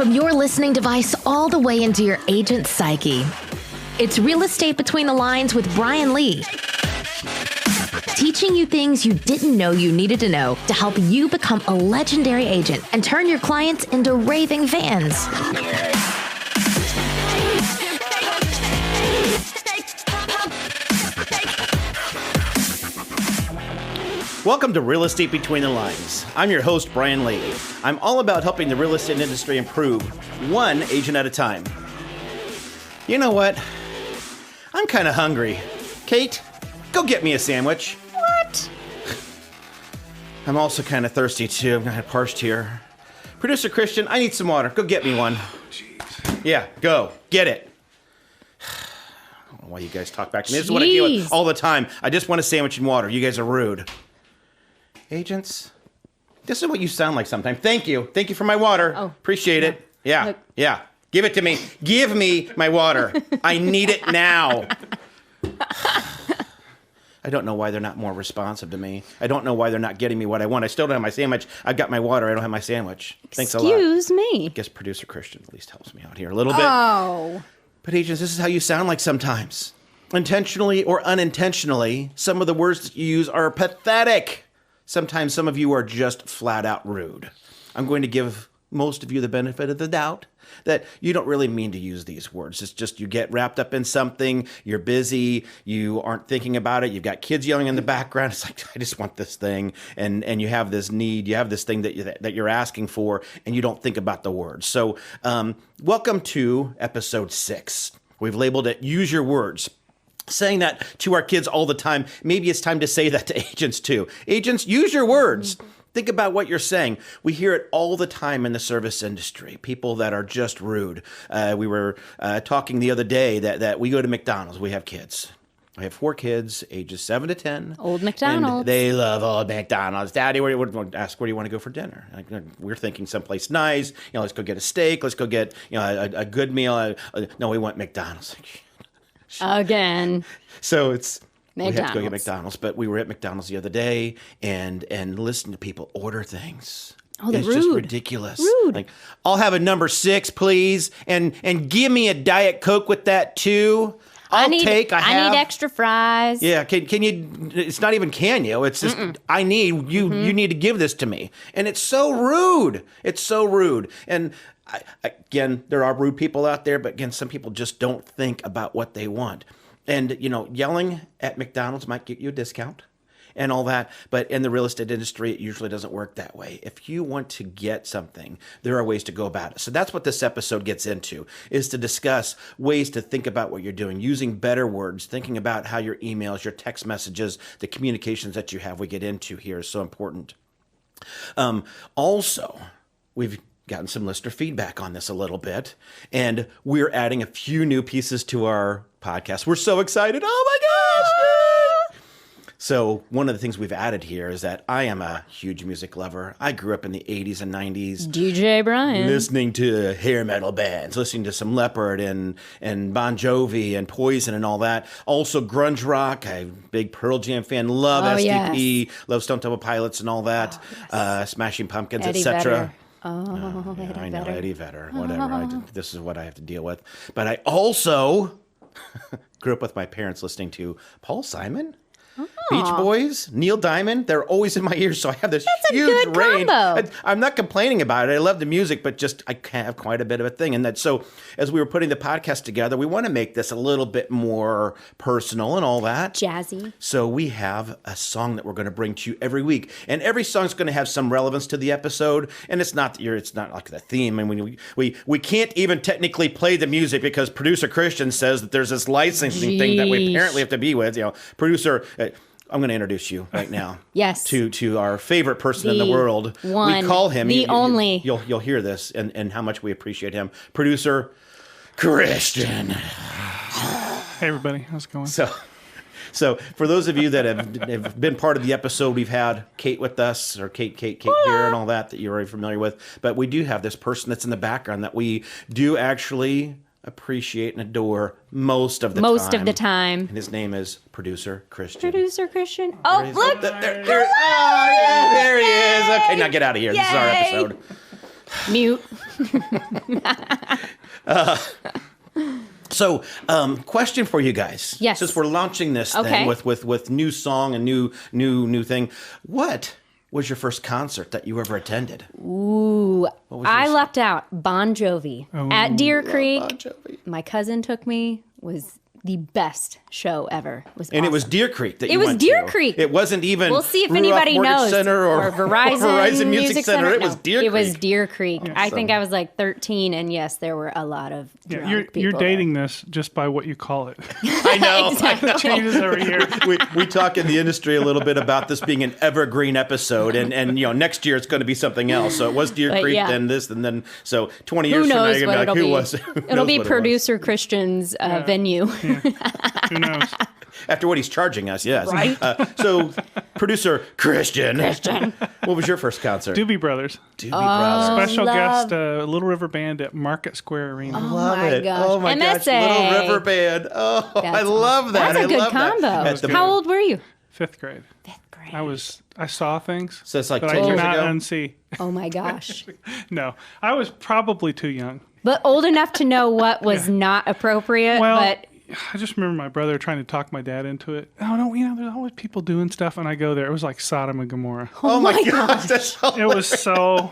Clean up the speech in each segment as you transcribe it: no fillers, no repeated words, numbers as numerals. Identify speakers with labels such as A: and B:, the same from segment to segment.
A: from your listening device all the way into your agent's psyche. It's Real Estate Between the Lines with Brian Lee. Teaching you things you didn't know you needed to know to help you become a legendary agent and turn your clients into raving fans.
B: Welcome to Real Estate Between the Lines. I'm your host, Brian Lee. I'm all about helping the real estate industry improve, one agent at a time. You know what? I'm kind of hungry. Cate, go get me a sandwich.
C: What?
B: I'm also kind of thirsty too. I'm kind of parched here. Producer Christian, I need some water. Go get me one.
D: Jeez.
B: Yeah, go. Get it. I don't know why you guys talk back to me. This is what I deal with all the time. I just want a sandwich and water. You guys are rude. Agents, this is what you sound like sometimes. Thank you. Thank you for my water.
C: Oh,
B: appreciate it. Yeah.
C: Look.
B: Yeah. Give it to me. Give me my water. I need it now. I don't know why they're not more responsive to me. I don't know why they're not getting me what I want. I still don't have my sandwich. I've got my water. I don't have my sandwich. Thanks a lot.
C: Excuse me.
B: I guess producer Christian at least helps me out here a little bit.
C: Oh.
B: But agents, this is how you sound like sometimes. Intentionally or unintentionally, some of the words that you use are pathetic. Sometimes some of you are just flat out rude. I'm going to give most of you the benefit of the doubt that you don't really mean to use these words. It's just you get wrapped up in something, you're busy, you aren't thinking about it, you've got kids yelling in the background. It's like, I just want this thing. And you have this need, you have this thing that you're asking for, and you don't think about the words. So welcome to episode 6. We've labeled it Use Your Words. Saying that to our kids all the time. Maybe it's time to say that to agents too. Agents, use your words. Think about what you're saying. We hear it all the time in the service industry. People that are just rude. We were talking the other day that we go to McDonald's. We have kids. I have 4 kids, ages 7 to 10.
C: Old McDonald's.
B: And they love old McDonald's. Daddy, where do you want to go for dinner? We're thinking someplace nice. Let's go get a steak. Let's go get a good meal. No, we want McDonald's.
C: Again.
B: So we have to go get
C: McDonald's.
B: McDonald's, but we were at McDonald's the other day and listened to people order things.
C: Oh, they're
B: it's
C: rude.
B: just ridiculous.
C: Rude.
B: Like, I'll have a number 6, please, and give me a Diet Coke with that too. I need
C: extra fries.
B: Yeah, can you? It's not even can you. It's just I need you. You need to give this to me, and it's so rude. It's so rude. And again, there are rude people out there, but again, some people just don't think about what they want. And yelling at McDonald's might get you a discount and all that, but in the real estate industry, it usually doesn't work that way. If you want to get something, there are ways to go about it. So that's what this episode gets into, is to discuss ways to think about what you're doing, using better words, thinking about how your emails, your text messages, the communications that you have, we get into here is so important. Also, we've gotten some listener feedback on this a little bit, and we're adding a few new pieces to our podcast. We're so excited. Oh my gosh! So one of the things we've added here is that I am a huge music lover. I grew up in the 80s and 90s.
C: DJ Brian.
B: Listening to hair metal bands, listening to some Leopard and Bon Jovi and Poison and all that. Also grunge rock. I'm a big Pearl Jam fan. Love SDP.
C: Yes.
B: Love Stone Temple Pilots and all that. Smashing Pumpkins,
C: Eddie
B: etc.
C: Vedder. Oh,
B: Yeah,
C: Eddie
B: I know,
C: Vedder.
B: Eddie Vedder, whatever. This is what I have to deal with. But I also grew up with my parents listening to Paul Simon, Beach Boys, Neil Diamond. They're always in my ears, so I have this huge
C: good
B: range.
C: combo.
B: I'm not complaining about it. I love the music, but just I have quite a bit of a thing. And so as we were putting the podcast together, we want to make this a little bit more personal and all that.
C: Jazzy.
B: So we have a song that we're going to bring to you every week, and every song's going to have some relevance to the episode. And it's not like the theme. And we can't even technically play the music because producer Christian says that there's this licensing thing that we apparently have to be with. Producer. I'm going to introduce you right now.
C: Yes.
B: To our favorite person in the world.
C: One,
B: we call him
C: the only.
B: You'll hear this and how much we appreciate him. Producer Christian.
D: Hey everybody, how's it going?
B: So for those of you that have been part of the episode, we've had Cate with us, or Cate here and all that you're already familiar with. But we do have this person that's in the background that we do actually appreciate and adore most of the time. And his name is Producer Christian.
C: Producer Christian. Oh, look!
B: There he is. Okay, now get out of here. Yay. This is our episode.
C: Mute.
B: So, question for you guys.
C: Yes.
B: Since we're launching this
C: Okay.
B: thing with new song and new thing, what was your first concert that you ever attended?
C: Ooh, I
B: yours?
C: lucked out. Bon Jovi at Deer Creek.
B: Bon Jovi.
C: My cousin took me. Was the best show ever.
B: And it was Deer Creek that you
C: was
B: went
C: Deer
B: to.
C: Creek.
B: It wasn't even
C: We'll see if
B: Rudolph
C: anybody
B: Mortgage
C: knows.
B: Center or
C: Verizon,
B: Music Center. It was
C: No,
B: Deer Creek.
C: It was Deer Creek. I think I was like 13, and yes, there were a lot of drunk
D: You're
C: people
D: dating this just by what you call it.
B: I know.
C: Exactly.
D: It changes every year.
B: We talk in the industry a little bit about this being an evergreen episode, and next year it's going to be something else. So it was Deer
C: But
B: Creek,
C: yeah.
B: then this, and then so 20 years
C: Who
B: from now
C: knows
B: you're
C: what
B: going to
C: it'll
B: be like, who
C: be?
B: was it? Who
C: It'll
B: knows
C: be
B: what it was?
C: producer Christian's venue.
D: Who knows?
B: After what he's charging us, yes.
C: Right.
B: So producer Christian. What was your first concert?
C: Oh,
D: Doobie Brothers.
B: Doobie Brothers.
D: Special
C: love-
D: guest, Little River Band at Market Square Arena.
B: Love
C: my
B: it.
C: gosh.
B: Oh my gosh.
C: MSA.
B: Little River Band. Oh, I
C: That's
B: love that.
C: That's a
B: I
C: good
B: love
C: combo.
B: That. At the-
C: How old were you?
D: 5th grade.
C: 5th grade.
D: I saw things
B: So it's like
D: that
B: 10
D: I
B: years
D: cannot
B: ago?
D: unsee.
C: Oh my gosh.
D: No, I was probably too young.
C: But old enough to know what was not appropriate.
D: Well,
C: but
D: I just remember my brother trying to talk my dad into it. Oh no, there's always people doing stuff, and I go there. It was like Sodom and Gomorrah.
B: Oh my gosh. That's so
D: It was so.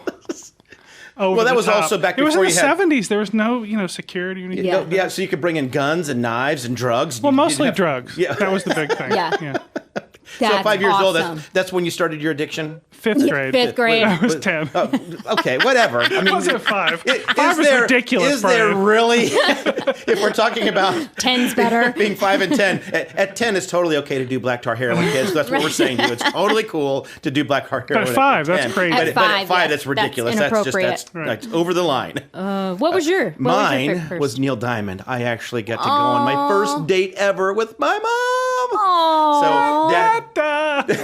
D: Over
B: Well, that
D: the
B: was
D: top.
B: also back
D: It was in
B: before
D: the
B: you had-
D: 70s. There was no, security or anything.
C: Yeah.
B: Yeah, so you could bring in guns and knives and drugs.
D: Well,
B: You didn't
D: mostly
B: have-
D: drugs.
B: Yeah.
D: That was the big thing.
C: Yeah.
B: So
C: that's
B: at 5 years old,
C: awesome.
B: that's when you started your addiction?
D: 5th grade.
C: 5th grade.
D: I was 10.
B: Okay, whatever. I mean,
D: I was at 5.
B: is
D: 5 is
B: there-
D: ridiculous,
B: Is there
D: Brian.
B: really, if we're talking about
C: 10's better.
B: being 5 and 10, at 10 it's totally okay to do black tar heroin, kids. That's what we're saying to you. It's totally cool to do black tar heroin.
D: At 5, that's
B: 10.
D: crazy.
B: But
C: At
B: but
C: 5,
B: that's
C: yes,
B: ridiculous.
C: that's
B: That's
C: inappropriate.
B: that's over the line.
C: What was your? What
B: Mine
C: was, your first?
B: was Neil Diamond. I actually got to go on my first date ever with my mom.
C: Aw.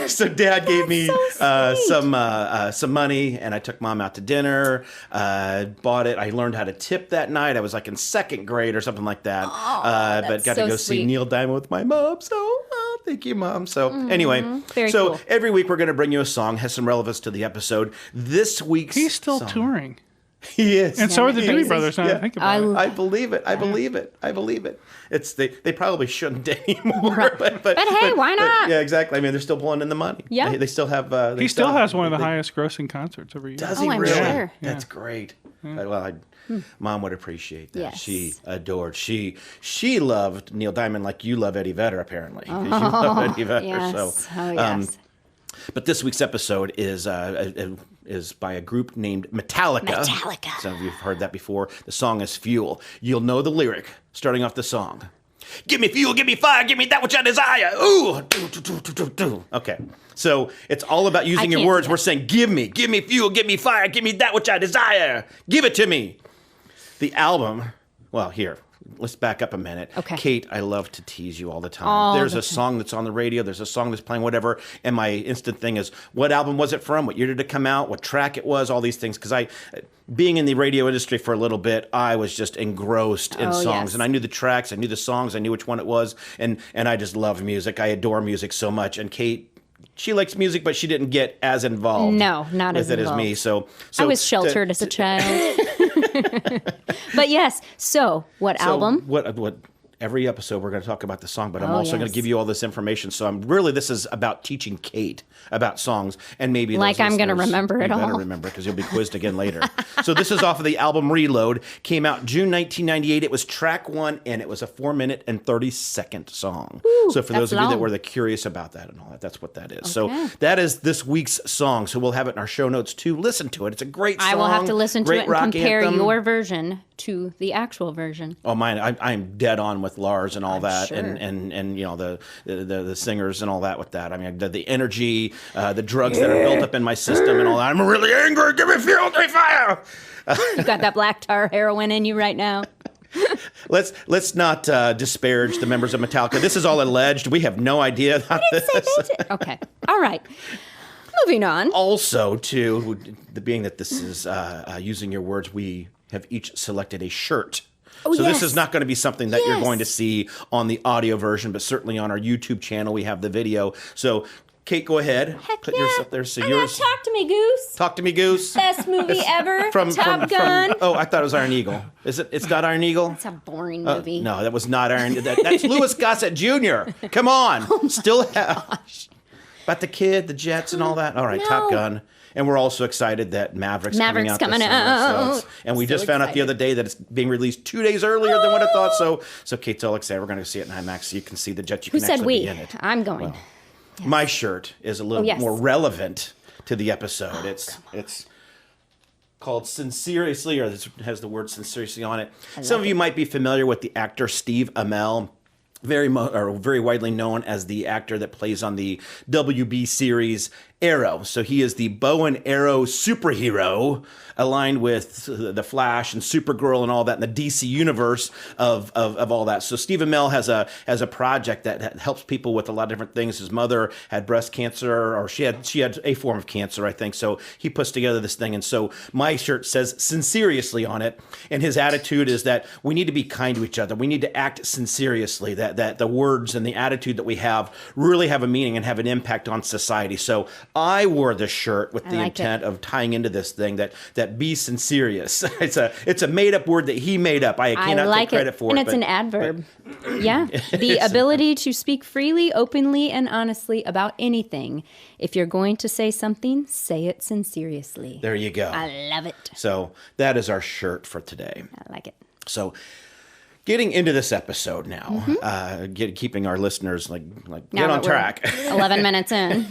B: So Dad gave me
C: so sweet.
B: some money, and I took Mom out to dinner. Bought it. I learned how to tip that night. I was like in 2nd grade or something like that. But
C: that's
B: got
C: so
B: to go see
C: sweet.
B: Neil Diamond with my mom. So thank you, Mom. So anyway,
C: very
B: so
C: cool.
B: every week we're going to bring you a song has some relevance to the episode. This week's
D: He's still
B: song,
D: touring.
B: He is.
D: And so are the
C: Crazy.
D: Doobie Brothers, now that I think about it.
B: I believe it. I believe it. I believe it. It's they probably shouldn't anymore. But
C: hey, why not?
B: yeah, exactly. I mean, they're still pulling in the money.
C: Yeah.
B: They still have.
D: He still has one of the highest grossing concerts every year.
B: Does
C: Oh,
B: he
C: I'm
B: really?
C: sure.
B: That's great. Mom would appreciate that.
C: Yes.
B: She adored. She loved Neil Diamond like you love Eddie Vedder, apparently. 'Cause you love Eddie Vedder.
C: Yes.
B: So,
C: Oh yes.
B: but this week's episode is by a group named Metallica.
C: Metallica.
B: Some of you have heard that before. The song is Fuel. You'll know the lyric starting off the song. Give me fuel, give me fire, give me that which I desire. Ooh. Do. Okay. So it's all about using your
C: can't
B: words.
C: do that.
B: We're saying, give me fuel, give me fire, give me that which I desire. Give it to me. The album, well, here. Let's back up a minute.
C: Okay.
B: Cate, I love to tease you all the time.
C: All
B: There's
C: the
B: a song that's on the radio. There's a song that's playing, whatever. And my instant thing is, what album was it from? What year did it come out? What track it was? All these things. Because being in the radio industry for a little bit, I was just engrossed in
C: Oh,
B: songs.
C: yes.
B: And I knew the tracks. I knew the songs. I knew which one it was. And I just love music. I adore music so much. And Cate, she likes music, but she didn't get as involved.
C: No, not
B: with
C: as
B: it
C: involved.
B: as me. So
C: I was sheltered as a child. But yes. So what album?
B: What? Every episode we're going to talk about the song, but I'm
C: Oh,
B: also going
C: yes.
B: to give you all this information. So this is about teaching Cate about songs, and maybe
C: Like
B: those
C: I'm gonna
B: listeners,
C: remember it
B: you better
C: all.
B: remember because you'll be quizzed again later. So this is off of the album Reload. Came out June 1998. It was track 1, and it was a 4-minute and 30-second song. So for those
C: that's
B: of you that
C: long.
B: were curious about that and all that, that's what that is. So
C: Okay.
B: that is this week's song. So we'll have it in our show notes too. Listen to it. It's a great song.
C: I will have to listen to
B: great
C: it and
B: rock
C: compare
B: anthem.
C: your version to the actual version.
B: Oh, mine! I'm dead on with Lars and all that,
C: sure.
B: and you know the singers and all that with that. I mean, the energy, the drugs that are built up in my system and all that. I'm really angry. Give me fuel, give me fire.
C: You got that black tar heroin in you right now.
B: Let's not disparage the members of Metallica. This is all alleged. We have no idea about this.
C: Okay. All right. Moving on.
B: Also, too, being that this is using your words, we have each selected a shirt. So
C: yes.
B: this is not going to be something that you're
C: Yes.
B: going to see on the audio version, but certainly on our YouTube channel, we have the video. So Cate, go ahead. Put yours up there. So yours.
C: Talk to me, Goose.
B: Talk to me, Goose.
C: Best movie ever. Top Gun.
B: Oh, I thought it was Iron Eagle. Is it? It's not Iron Eagle.
C: It's a boring movie.
B: No, that was not Iron. That's Louis Gossett Jr. Come on, still have about the kid, the jets, and all that. All right,
C: No.
B: Top Gun. And we're also excited that Maverick's coming out.
C: coming
B: this summer,
C: out.
B: and we
C: So
B: just found out the
C: excited.
B: other day that it's being released 2 days earlier than what I thought. So Kate's all excited. We're going to see it in IMAX so you can see the jet. You
C: Who
B: can
C: said
B: actually
C: we?
B: be in it.
C: I'm going.
B: Well, my shirt is a little
C: yes.
B: more relevant to the episode. It's called Sincerely, or it has the word Sincerely on it. Some of you might be familiar with the actor Steve Amell. Very widely known as the actor that plays on the WB series Arrow. So he is the bow and arrow superhero aligned with the Flash and Supergirl and all that in the DC universe of all that. So Steve Amell has a project that helps people with a lot of different things. His mother had breast cancer, or she had a form of cancer, I think. So he puts together this thing. And so my shirt says Sincerely on it. And his attitude is that we need to be kind to each other. We need to act sincerely, that the words and the attitude that we have really have a meaning and have an impact on society. So I wore this shirt with the intent of tying into this thing that be sincerious. It's a made up word that he made up. I cannot take credit for it.
C: And it's an adverb. Yeah. The ability to speak freely, openly, and honestly about anything. If you're going to say something, say it sincerely.
B: There you go.
C: I love it.
B: So that is our shirt for today.
C: I like it.
B: So getting into this episode now, keeping our listeners like get on track.
C: 11 minutes in.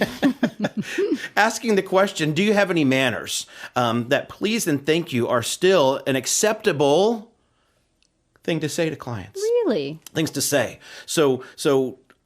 B: Asking the question, do you have any manners? That please and thank you are still an acceptable thing to say to clients.
C: Really?
B: Things to say. So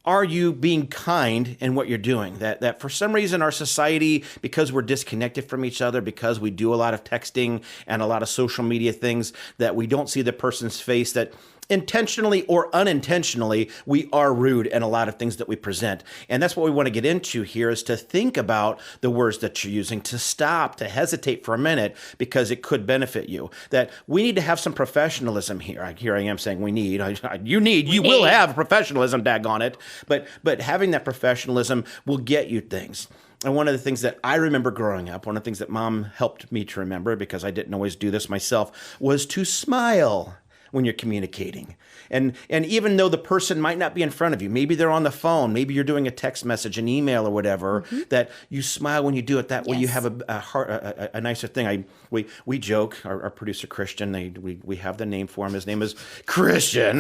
B: are you being kind in what you're doing? That for some reason our society, because we're disconnected from each other, because we do a lot of texting and a lot of social media things, that we don't see the person's face, that intentionally or unintentionally, we are rude in a lot of things that we present. And that's what we want to get into here, is to think about the words that you're using, to stop, to hesitate for a minute, because it could benefit you. That we need to have some professionalism here. Here I am saying we need. You will have professionalism, daggone it. But having that professionalism will get you things. And one of the things that I remember growing up, one of the things that Mom helped me to remember, because I didn't always do this myself, was to smile when you're communicating. And even though the person might not be in front of you, maybe they're on the phone, maybe you're doing a text message, an email or whatever, that you smile when you do it. That way you have a nicer thing. We joke, our producer Christian, we have the name for him. His name is Christian.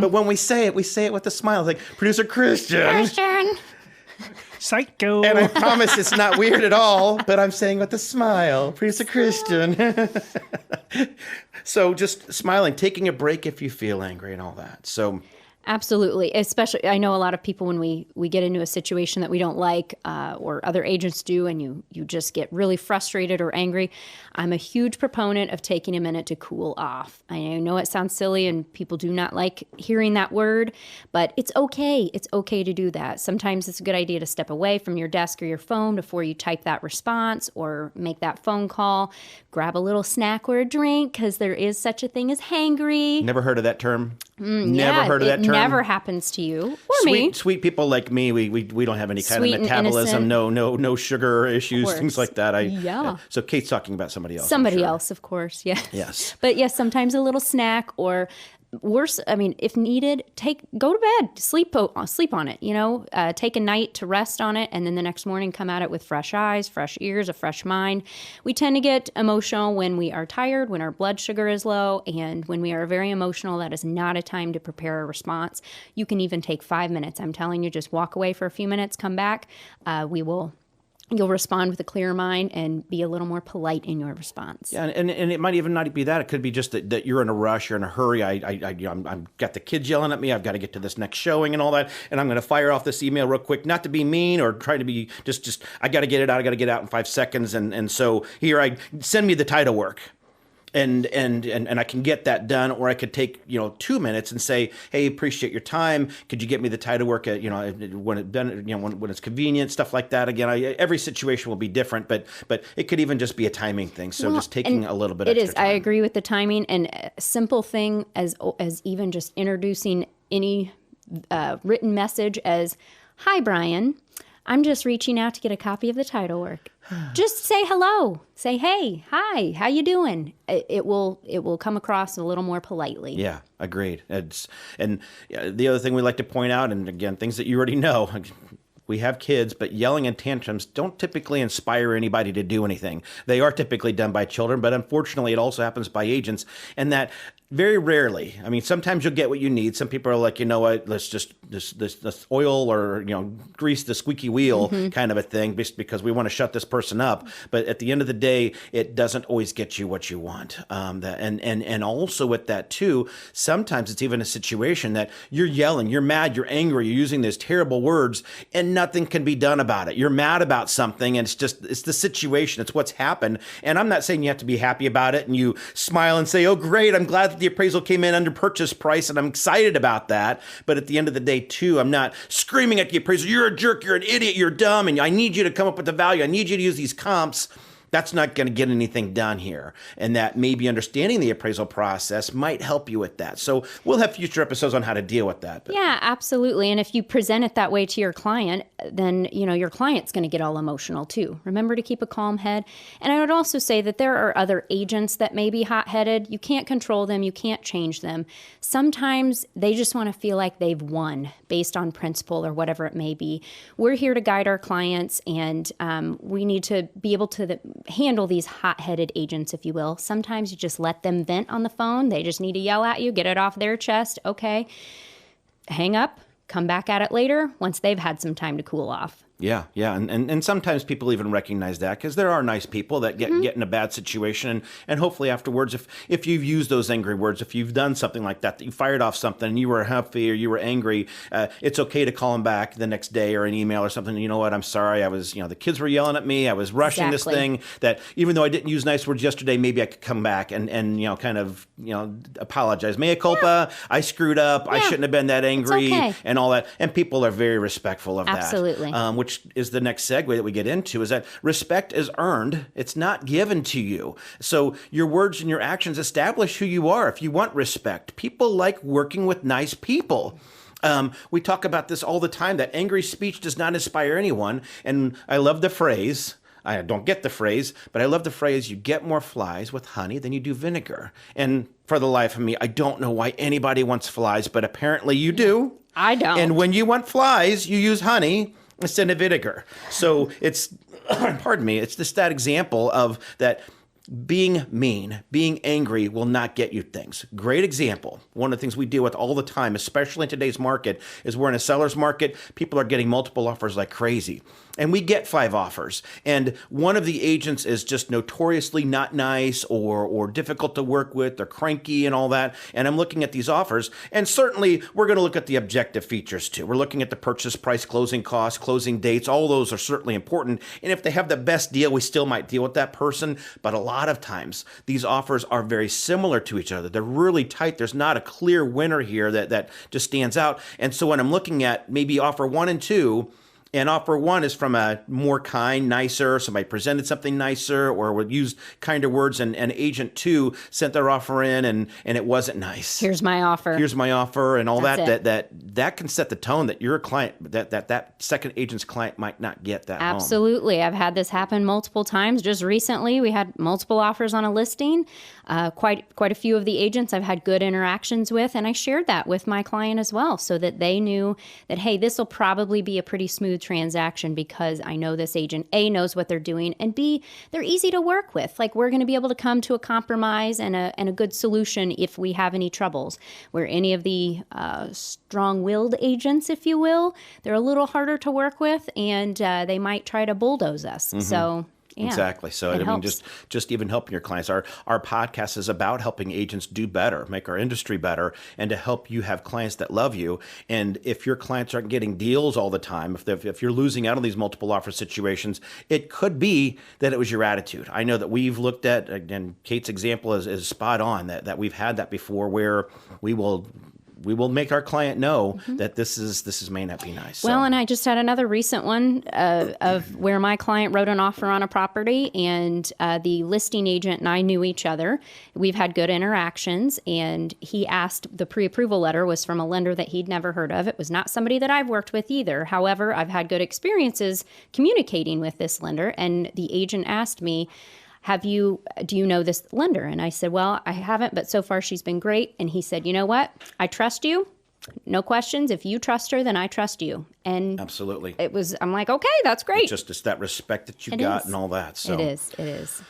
B: But when we say it with a smile. It's like, Producer Christian.
D: Psycho.
B: And I promise it's not weird at all, but I'm saying with a smile. Producer Christian. So just smiling, taking a break if you feel angry and all that. So
C: Absolutely. Especially, I know a lot of people when we get into a situation that we don't like, or other agents do, and you just get really frustrated or angry. I'm a huge proponent of taking a minute to cool off. I know it sounds silly and people do not like hearing that word, but it's okay. It's okay to do that. Sometimes it's a good idea to step away from your desk or your phone before you type that response or make that phone call. Grab a little snack or a drink, because there is such a thing as hangry.
B: never heard of that term?
C: Never
B: heard of that term?
C: It never happens to you or me.
B: Sweet people like me, we don't have any kind
C: Sweet
B: of
C: and
B: metabolism,
C: innocent.
B: no sugar issues,
C: course.
B: things like that.
C: Yeah.
B: So Kate's talking about somebody else. I'm
C: Somebody
B: sure.
C: else, of course. Yes.
B: Yes.
C: But yes, sometimes a little snack, or worse, I mean, if needed, go to bed, sleep on it, take a night to rest on it, and then the next morning come at it with fresh eyes, fresh ears, a fresh mind. We tend to get emotional when we are tired, when our blood sugar is low, and when we are very emotional. That is not a time to prepare a response. You can even take 5 minutes. I'm telling you, just walk away for a few minutes, come back. You'll respond with a clear mind and be a little more polite in your response.
B: Yeah, and it might even not be that. It could be just that you're in a rush, you're in a hurry. I'm got the kids yelling at me. I've got to get to this next showing and all that, and I'm going to fire off this email real quick, not to be mean or try to be just. I got to get it out. I got to get it out in 5 seconds, and so here send me the title work. And I can get that done, or I could take 2 minutes and say, hey, appreciate your time. Could you get me the title work at when it's convenient, stuff like that. Again, every situation will be different, but it could even just be a timing thing. So just taking a little bit.
C: It
B: extra
C: is.
B: time.
C: I agree with the timing, and a simple thing as even just introducing any written message as, "Hi, Brian. I'm just reaching out to get a copy of the title work. Just say hello. Say, hey, hi, how you doing? It will come across a little more politely.
B: Yeah, agreed. And the other thing we like to point out, and again, things that you already know, we have kids, but yelling and tantrums don't typically inspire anybody to do anything. They are typically done by children, but unfortunately it also happens by agents, and that very rarely. I mean, sometimes you'll get what you need. Some people are like, you know what, let's just this oil or, grease the squeaky wheel kind of a thing because we want to shut this person up. But at the end of the day, it doesn't always get you what you want. And also with that too, sometimes it's even a situation that you're yelling, you're mad, you're angry, you're using these terrible words, and nothing can be done about it. You're mad about something, and it's the situation, it's what's happened. And I'm not saying you have to be happy about it and you smile and say, oh great, I'm glad that the appraisal came in under purchase price and I'm excited about that. But at the end of the day too, I'm not screaming at the appraiser, you're a jerk, you're an idiot, you're dumb, and I need you to come up with the value. I need you to use these comps. That's not going to get anything done here. And that maybe understanding the appraisal process might help you with that. So we'll have future episodes on how to deal with that.
C: Yeah, absolutely. And if you present it that way to your client, then, your client's going to get all emotional too. Remember to keep a calm head. And I would also say that there are other agents that may be hot-headed. You can't control them. You can't change them. Sometimes they just want to feel like they've won based on principle or whatever it may be. We're here to guide our clients, and we need to be able to handle these hot-headed agents, if you will. Sometimes you just let them vent on the phone. They just need to yell at you, get it off their chest. Okay, hang up, come back at it later once they've had some time to cool off.
B: Yeah. And sometimes people even recognize that because there are nice people that get in a bad situation. And hopefully afterwards, if you've used those angry words, if you've done something like that you fired off something and you were happy or you were angry, it's okay to call them back the next day or an email or something. You know what? I'm sorry. I was, the kids were yelling at me. I was rushing this thing that even though I didn't use nice words yesterday, maybe I could come back and kind of, apologize. Mea culpa. Yeah. I screwed up. Yeah. I shouldn't have been that angry and all that. And people are very respectful of that.
C: Absolutely.
B: Which is the next segue that we get into, is that respect is earned. It's not given to you. So your words and your actions establish who you are. If you want respect, people like working with nice people. We talk about this all the time, that angry speech does not inspire anyone. And I love the phrase, I don't get the phrase, but I love the phrase, you get more flies with honey than you do vinegar. And for the life of me, I don't know why anybody wants flies, but apparently you do.
C: I don't.
B: And when you want flies, you use honey instead of vinegar. So it's, pardon me, it's just that example of that being mean, being angry will not get you things. Great example. One of the things we deal with all the time, especially in today's market, is we're in a seller's market. People are getting multiple offers like crazy. And we get 5 offers. And one of the agents is just notoriously not nice or difficult to work with. They're cranky and all that. And I'm looking at these offers. And certainly we're going to look at the objective features too. We're looking at the purchase price, closing costs, closing dates. All those are certainly important. And if they have the best deal, we still might deal with that person. But a lot of times these offers are very similar to each other. They're really tight. There's not a clear winner here that just stands out. And so when I'm looking at maybe offer 1 and 2, and offer 1 is from a more kind, nicer, somebody presented something nicer or would use kinder words, and agent 2 sent their offer in and it wasn't nice.
C: Here's my offer.
B: And all that can set the tone that your client, that second agent's client might not get that home.
C: Absolutely. I've had this happen multiple times. Just recently, we had multiple offers on a listing. Quite a few of the agents I've had good interactions with, and I shared that with my client as well so that they knew that, hey, this will probably be a pretty smooth transaction because I know this agent, A, knows what they're doing, and B, they're easy to work with. Like, we're going to be able to come to a compromise and a good solution if we have any troubles. Where any of the strong-willed agents, if you will, they're a little harder to work with, and they might try to bulldoze us. So... yeah,
B: exactly. So I mean, just even helping your clients. Our podcast is about helping agents do better, make our industry better, and to help you have clients that love you. And if your clients aren't getting deals all the time, if you're losing out on these multiple offer situations, it could be that it was your attitude. I know that we've looked at, again, Cate's example is spot on, that we've had that before, where we will we will make our client know that this may not be nice.
C: Well, and I just had another recent one of where my client wrote an offer on a property, and the listing agent and I knew each other. We've had good interactions, and he asked, the pre-approval letter was from a lender that he'd never heard of. It was not somebody that I've worked with either. However, I've had good experiences communicating with this lender, and the agent asked me, do you know this lender? And I said, well, I haven't, but so far she's been great. And he said, you know what? I trust you. No questions. If you trust her, then I trust you. And
B: absolutely.
C: I'm like, okay, that's great.
B: It's that respect that you got and all that. So
C: It is.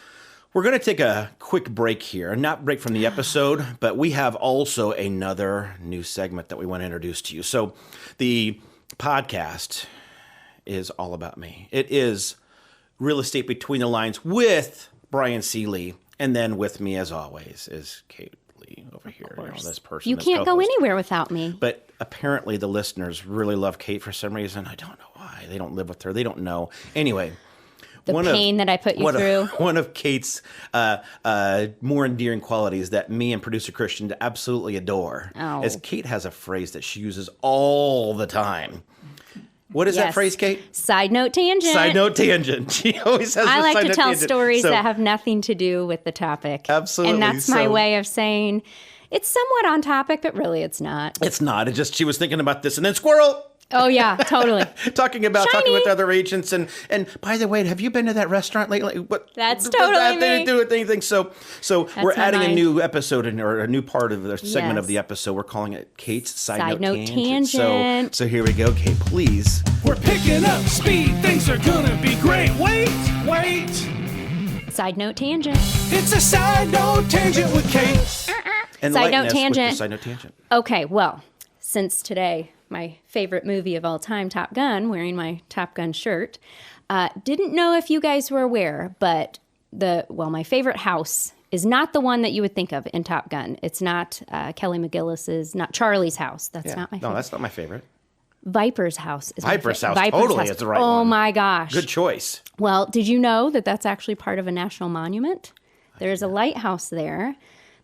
B: We're going to take a quick break here, not break from the episode, but we have also another new segment that we want to introduce to you. So the podcast is all about me. It is Real Estate Between the Lines with Brian C. Lee, and then with me, as always, is Cate Lee over here. This person.
C: You can't go anywhere without me.
B: But apparently the listeners really love Cate for some reason. I don't know why. They don't live with her. They don't know. Anyway.
C: The pain that I put you through.
B: One of Cate's more endearing qualities that me and producer Christian absolutely adore is Cate has a phrase that she uses all the time. What is that phrase, Cate?
C: Side note tangent.
B: Side note tangent. She always has
C: I
B: a
C: like
B: side
C: to
B: note
C: tell
B: tangent.
C: stories that have nothing to do with the topic.
B: Absolutely.
C: And that's my way of saying it's somewhat on topic, but really it's not.
B: It's not. It just, she was thinking about this and then squirrel.
C: Oh, yeah, totally.
B: talking with other agents. And by the way, have you been to that restaurant lately?
C: That's totally me.
B: They didn't do with anything. So we're adding a new episode or a new part of the segment of the episode. We're calling it Cate's Side Note Tangent. So here we go, Cate, please.
E: We're picking up speed. Things are going to be great. Wait.
C: Side note tangent.
E: It's a side note tangent with Cate.
C: Side note tangent.
B: Side note tangent.
C: Okay, well, since today, my favorite movie of all time, Top Gun, wearing my Top Gun shirt. Didn't know if you guys were aware, but my favorite house is not the one that you would think of in Top Gun. It's not Kelly McGillis's, not Charlie's house. That's not my favorite.
B: No, that's not my favorite.
C: Viper's house is
B: Viper's
C: my
B: house.
C: favorite.
B: Totally is the right one.
C: Oh my gosh.
B: Good choice.
C: Well, did you know that that's actually part of a national monument? There's a lighthouse there.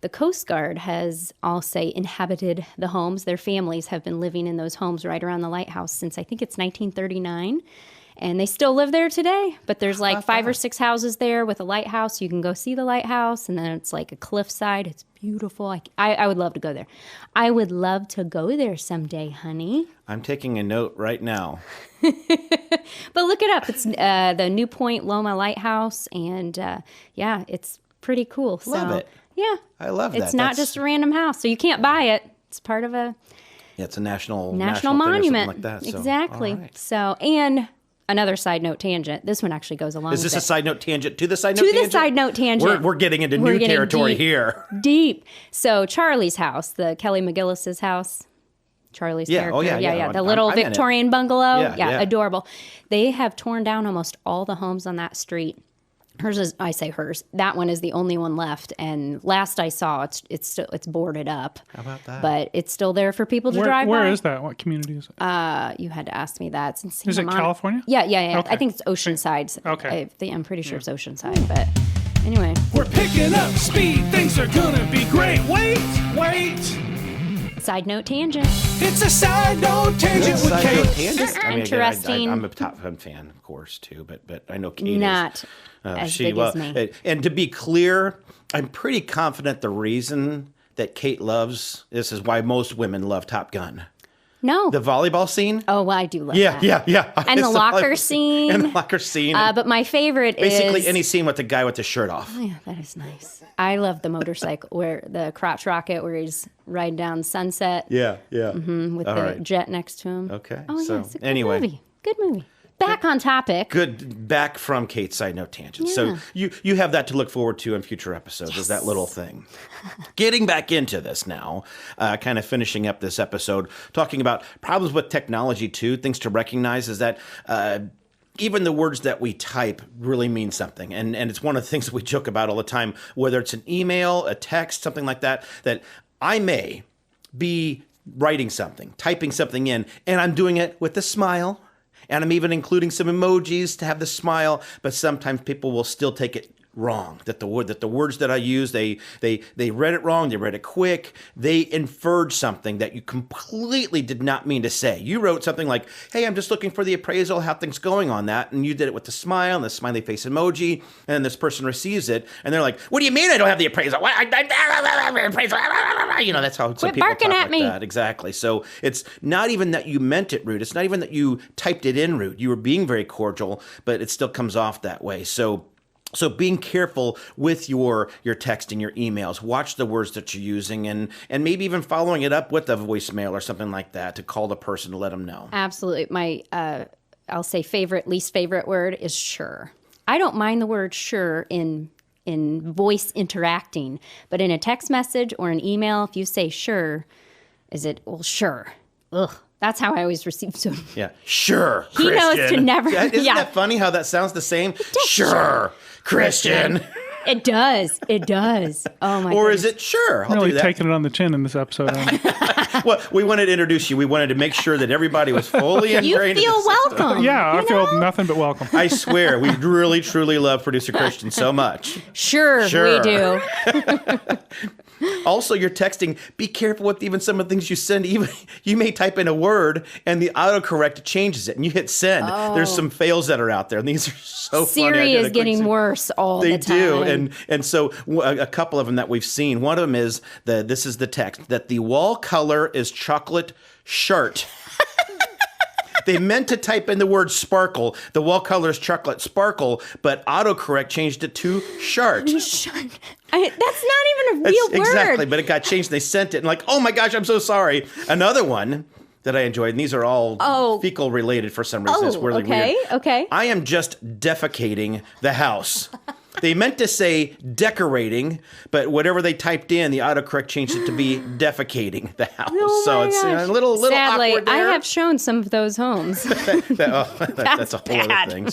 C: The Coast Guard has, I'll say, inhabited the homes. Their families have been living in those homes right around the lighthouse since I think it's 1939. And they still live there today. But there's like 5 or 6 houses there with a lighthouse. You can go see the lighthouse. And then it's like a cliffside. It's beautiful. I would love to go there. I would love to go there someday, honey.
B: I'm taking a note right now.
C: But look it up. It's the New Point Loma Lighthouse. And it's pretty cool.
B: Love it.
C: Yeah.
B: I love that.
C: It's not just a random house. So you can't buy it. It's part of a
B: it's a national
C: monument.
B: Like that, so.
C: Exactly.
B: Right.
C: So, and another side note tangent. This one actually goes along with it.
B: Is this a side note tangent to the side note tangent?
C: To the side note tangent.
B: We're getting into new territory here.
C: Deep. So Charlie's house, the Kelly McGillis's house. Charlie's character.
B: Oh, yeah.
C: The little Victorian bungalow.
B: Yeah,
C: adorable. They have torn down almost all the homes on that street. Hers is, I say hers. That one is the only one left, and last I saw, it's boarded up.
B: How about that?
C: But it's still there for people to drive by.
D: Where is that? What community is it?
C: You had to ask me that.
D: Is it California?
C: Yeah.
D: Okay.
C: I think it's Oceanside.
D: Okay.
C: I'm pretty sure it's Oceanside, but anyway.
E: We're picking up speed. Things are going to be great. Wait.
C: Side note tangent.
E: It's a side note tangent with Cate.
C: Interesting.
B: I'm a Top Gun fan, of course, too, but I know Cate
C: Not as big as me.
B: And to be clear, I'm pretty confident the reason that Cate loves this is why most women love Top Gun.
C: No.
B: The volleyball scene?
C: Oh, well, I do love that.
B: Yeah.
C: And the locker scene.
B: And the locker scene.
C: But my favorite
B: basically any scene with the guy with the shirt off.
C: Oh, yeah, that is nice. I love the motorcycle, where the crotch rocket, where he's riding down Sunset.
B: Yeah.
C: Mm-hmm, with the jet next to him.
B: Okay.
C: Oh,
B: so,
C: yeah, it's a good
B: anyway.
C: movie. Good movie. Back on topic.
B: Good. Back from Cate's side note tangent.
C: Yeah.
B: So you have that to look forward to in future episodes, is that little thing. Getting back into this now, kind of finishing up this episode, talking about problems with technology too, things to recognize is that even the words that we type really mean something. And it's one of the things that we joke about all the time, whether it's an email, a text, something like that I may be writing something, typing something in, and I'm doing it with a smile. And I'm even including some emojis to have the smile, but sometimes people will still take it wrong. That the words that I use, they read it wrong. They read it quick. They inferred something that you completely did not mean to say. You wrote something like, "Hey, I'm just looking for the appraisal. How things going on that?" And you did it with the smile and the smiley face emoji. And then this person receives it, and they're like, "What do you mean I don't have the appraisal? What? Appraisal?" You know, that's how some people
C: barking
B: talk
C: at
B: like
C: me.
B: that. Exactly. So it's not even that you meant it rude. It's not even that you typed it in rude. You were being very cordial, but it still comes off that way. So being careful with your texting, your emails. Watch the words that you're using, and maybe even following it up with a voicemail or something like that to call the person to let them know.
C: Absolutely. My, I'll say least favorite word is sure. I don't mind the word sure in voice interacting, but in a text message or an email, if you say sure, sure. Ugh. That's how I always receive some.
B: Yeah, sure,
C: He
B: Christian.
C: knows to never.
B: Isn't that funny how that sounds the same? Sure, Christian.
C: It does. It does. Oh my.
B: Or
C: goodness.
B: is it sure? I'll
D: Really
B: do that.
D: taking it on the chin in this episode.
B: Well, we wanted to introduce you. We wanted to make sure that everybody was fully
C: You
B: ingrained.
C: feel welcome.
D: Yeah, I
C: you
D: feel
C: know?
D: nothing but welcome.
B: I swear, we really, truly love producer Christian so much.
C: Sure, we do.
B: Also, you're texting. Be careful with even some of the things you send. Even you may type in a word and the autocorrect changes it, and you hit send. There's some fails that are out there, and these are so funny.
C: Siri is getting worse all the time.
B: They do, and so a couple of them that we've seen. One of them is this is the text that the wall color is chocolate shirt. They meant to type in the word sparkle. The wall color is chocolate sparkle, but autocorrect changed it to shart.
C: That's not even a real word.
B: Exactly, but it got changed. They sent it, and like, oh my gosh, I'm so sorry. Another one that I enjoyed, and these are all fecal related for some reason. It's really weird.
C: Okay.
B: I am just defecating the house. They meant to say decorating, but whatever they typed in, the autocorrect changed it to be defecaking the house.
C: Oh
B: so
C: my
B: it's
C: gosh.
B: a little
C: Sadly,
B: awkward there.
C: I have shown some of those homes.
B: That's a whole
C: bad.
B: other thing.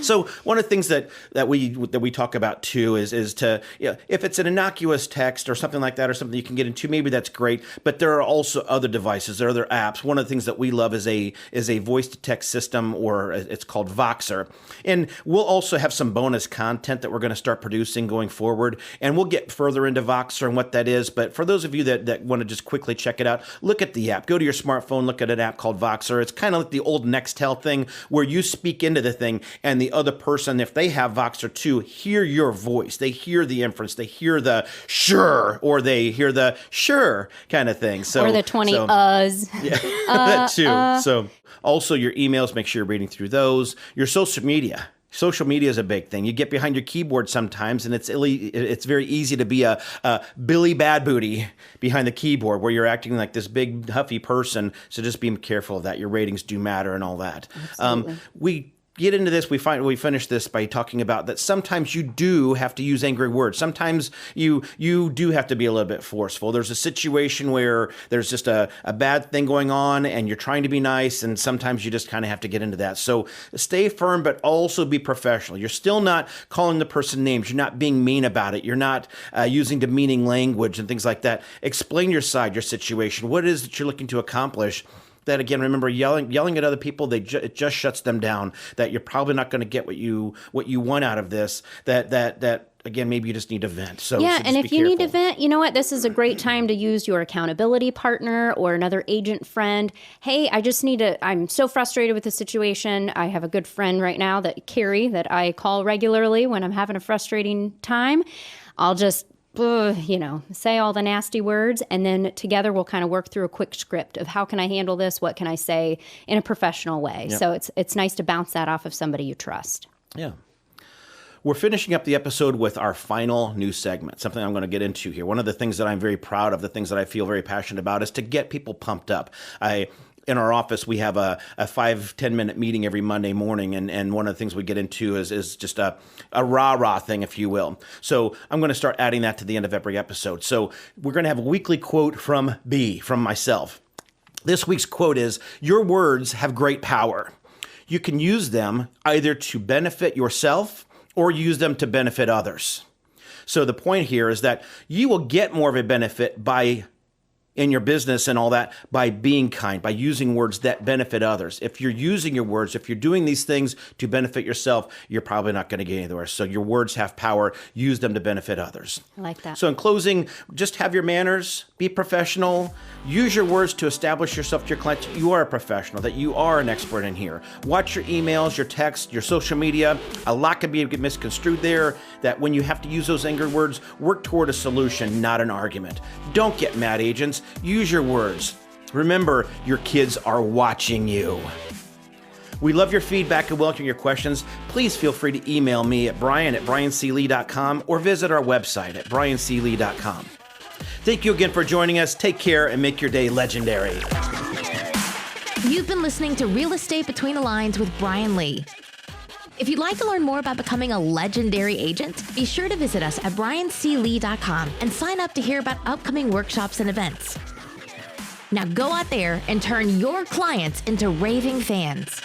B: So one of the things that we talk about too is to, if it's an innocuous text or something like that, or something you can get into, maybe that's great. But there are also other devices, there are other apps. One of the things that we love is a voice to text system, or it's called Voxer. And we'll also have some bonus content that we're going to start producing going forward, and we'll get further into Voxer and what that is. But for those of you that want to just quickly check it out, look at the app. Go to your smartphone, look at an app called Voxer. It's kind of like the old Nextel thing where you speak into the thing, and the other person, if they have Voxer too, hear your voice. They hear the inference. They hear the sure, or they hear the sure kind of thing. So,
C: or the 20 uhs.
B: Yeah, that too. So also your emails, make sure you're reading through those. Your social media. Social media is a big thing. You get behind your keyboard sometimes, and it's very easy to be a Billy Bad Booty behind the keyboard, where you're acting like this big huffy person. So just be careful of that. Your ratings do matter and all that.
C: Absolutely.
B: We get into this, we finish this by talking about that sometimes you do have to use angry words. Sometimes you do have to be a little bit forceful. There's a situation where there's just a bad thing going on and you're trying to be nice, and sometimes you just kind of have to get into that. So stay firm, but also be professional. You're still not calling the person names. You're not being mean about it. You're not using demeaning language and things like that. Explain your side, your situation, what it is that you're looking to accomplish. That, again, remember, yelling at other people, it just shuts them down. That you're probably not going to get what you want out of this. That again, maybe you just need to vent. So
C: and if you need to vent, you know what? This is a great time to use your accountability partner or another agent friend. Hey, I'm so frustrated with the situation. I have a good friend right now, Carrie, that I call regularly when I'm having a frustrating time. I'll just say all the nasty words, and then together we'll kind of work through a quick script of how can I handle this? What can I say in a professional way? Yep. So it's nice to bounce that off of somebody you trust. Yeah.
B: We're finishing up the episode with our final new segment, something I'm going to get into here. One of the things that I'm very proud of, the things that I feel very passionate about, is to get people pumped up. In our office, we have a 5-10 minute meeting every Monday morning, and one of the things we get into is just a rah-rah thing, if you will. So I'm going to start adding that to the end of every episode. So we're going to have a weekly quote from myself. This week's quote is, "Your words have great power. You can use them either to benefit yourself or use them to benefit others." So the point here is that you will get more of a benefit by in your business and all that by being kind, by using words that benefit others. If you're using your words, if you're doing these things to benefit yourself, you're probably not going to get anywhere. So your words have power. Use them to benefit others.
C: I like that.
B: So in closing, just have your manners, be professional, use your words to establish yourself to your clients. You are a professional, that you are an expert in here. Watch your emails, your texts, your social media. A lot can be misconstrued there, that when you have to use those angry words, work toward a solution, not an argument. Don't get mad, agents. Use your words. Remember, your kids are watching you. We love your feedback and welcome your questions. Please feel free to email me at brian@brianclee.com or visit our website at brianclee.com. Thank you again for joining us. Take care and make your day legendary.
A: You've been listening to Real Estate Between the Lines with Brian Lee. If you'd like to learn more about becoming a legendary agent, be sure to visit us at brianclee.com and sign up to hear about upcoming workshops and events. Now go out there and turn your clients into raving fans.